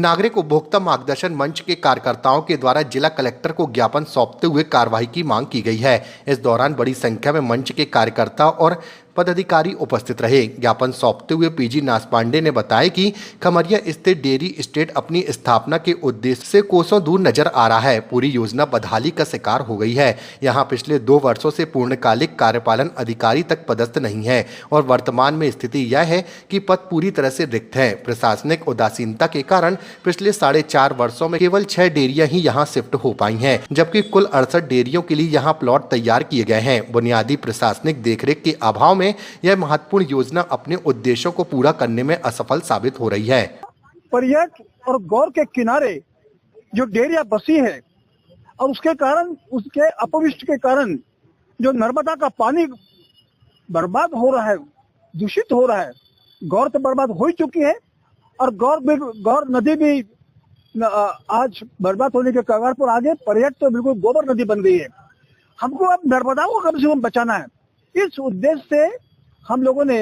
नागरिक उपभोक्ता मार्गदर्शन मंच के कार्यकर्ताओं के द्वारा जिला कलेक्टर को ज्ञापन सौंपते हुए कार्रवाई की मांग की गई है। इस दौरान बड़ी संख्या में मंच के कार्यकर्ता और पदाधिकारी उपस्थित रहे। ज्ञापन सौंपते हुए पीजी नासपांडे ने बताया कि खमरिया स्थित डेयरी स्टेट अपनी स्थापना के उद्देश्य से कोसों दूर नजर आ रहा है। पूरी योजना बदहाली का शिकार हो गई है। यहाँ पिछले 2 वर्षों से पूर्णकालिक कार्यपालन अधिकारी तक पदस्थ नहीं है और वर्तमान में स्थिति यह है कि पद पूरी तरह से रिक्त है। प्रशासनिक उदासीनता के कारण पिछले 4.5 वर्षों में केवल 6 डेयरियां ही यहाँ शिफ्ट हो पाई हैं, जबकि कुल 68 डेयरियों के लिए यहाँ प्लॉट तैयार किए गए हैं। बुनियादी प्रशासनिक देखरेख के अभाव में यह महत्वपूर्ण योजना अपने उद्देश्यों को पूरा करने में असफल साबित हो रही है। पर्यट और गौर के किनारे जो डेयरिया बसी है और उसके कारण, उसके अपविष्ट के कारण जो नर्मदा का पानी बर्बाद हो रहा है, दूषित हो रहा है। गौर तो बर्बाद हो ही चुकी है और गौर नदी भी आज बर्बाद होने के कगार पर आगे। पर्यट तो बिल्कुल गोबर नदी बन गई है। हमको अब नर्मदा को कम से कम बचाना है। इस उद्देश्य से हम लोगों ने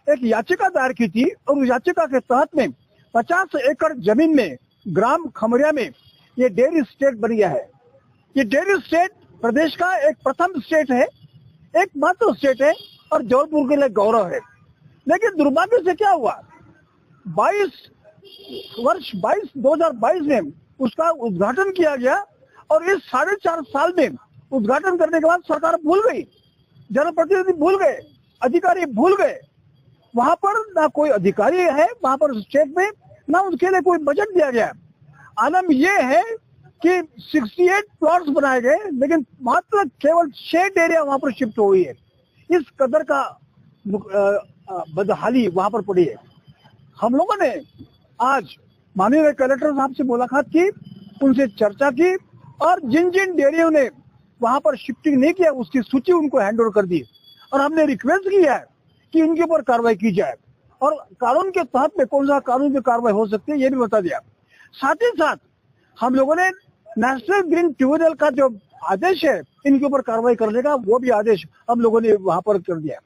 एक याचिका दायर की थी और उस याचिका के तहत में 50 एकड़ जमीन में ग्राम खमरिया में ये डेयरी स्टेट बन गया है। ये डेयरी स्टेट प्रदेश का एक प्रथम स्टेट है, एकमात्र स्टेट है और जबलपुर के लिए गौरव है। लेकिन दुर्भाग्य से क्या हुआ, 2022 में उसका उद्घाटन किया गया और इस 4.5 साल में उद्घाटन करने के बाद सरकार भूल गई, जनप्रतिनिधि भूल गए, अधिकारी भूल गए। वहां पर ना कोई अधिकारी है वहां पर स्टेट में, ना उसके लिए कोई बजट दिया गया। आलम यह है कि 68 प्लॉट्स बनाए गए लेकिन मात्र केवल 6 डेयरिया वहां पर शिफ्ट हुई है। इस कदर का बदहाली वहां पर पड़ी है। हम लोगों ने आज माननीय कलेक्टर साहब से मुलाकात की, उनसे चर्चा की और जिन जिन डेयरियों ने वहां पर शिफ्टिंग नहीं किया उसकी सूची उनको हैंड ओवर कर दी और हमने रिक्वेस्ट किया है कि इनके ऊपर कार्रवाई की जाए और कानून के तहत में कौन सा कानून में कार्रवाई हो सकती है ये भी बता दिया। साथ ही साथ हम लोगों ने नेशनल ग्रीन ट्रिब्यूनल का जो आदेश है इनके ऊपर कार्रवाई करने का, वो भी आदेश हम लोगों ने वहां पर कर दिया।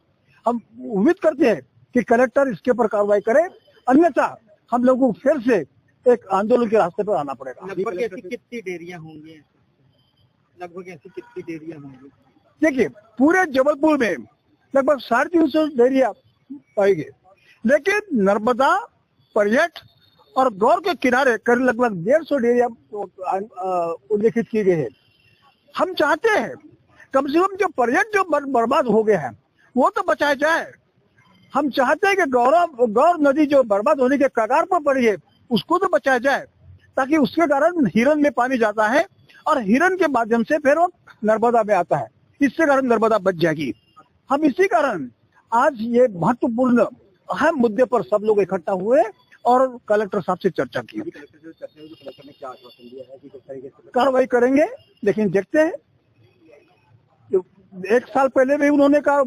हम उम्मीद करते हैं कि कलेक्टर इसके ऊपर कार्रवाई करे, अन्यथा हम लोगों को फिर से एक आंदोलन के रास्ते पर आना पड़ेगा। लगभग ऐसी कितनी डेयरियां होंगी? देखिए, पूरे जबलपुर में लगभग 350 डेयरिया पाई गई, लेकिन नर्मदा, पर्यट और गौर के किनारे करीब लगभग 150 डेयरिया उल्लेखित की गई है। हम चाहते हैं कम से कम जो पर्यट जो बर्बाद हो गए हैं वो तो बचाया जाए। हम चाहते हैं कि गौर नदी जो बर्बाद होने के कगार पर पड़ी है उसको तो बचाया जाए, ताकि उसके कारण हिरन में पानी जाता है और हिरन के माध्यम से फिर वो नर्मदा में आता है, इससे कारण नर्मदा बच जाएगी। हम इसी कारण आज ये महत्वपूर्ण अहम मुद्दे पर सब लोग इकट्ठा हुए और कलेक्टर साहब से चर्चा की। कार्रवाई करेंगे, लेकिन देखते हैं। 1 साल पहले भी उन्होंने कहा,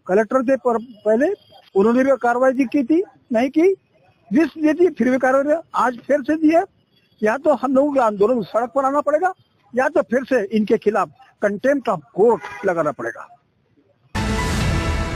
कलेक्टर थे पहले उन्होंने भी कार्रवाई की थी, नहीं की, लिस्ट दी थी, फिर भी कार्रवाई आज फिर से दी है। या तो हम लोगों के आंदोलन सड़क पर आना पड़ेगा या तो फिर से इनके खिलाफ कंटेम्प्ट ऑफ कोर्ट लगाना पड़ेगा।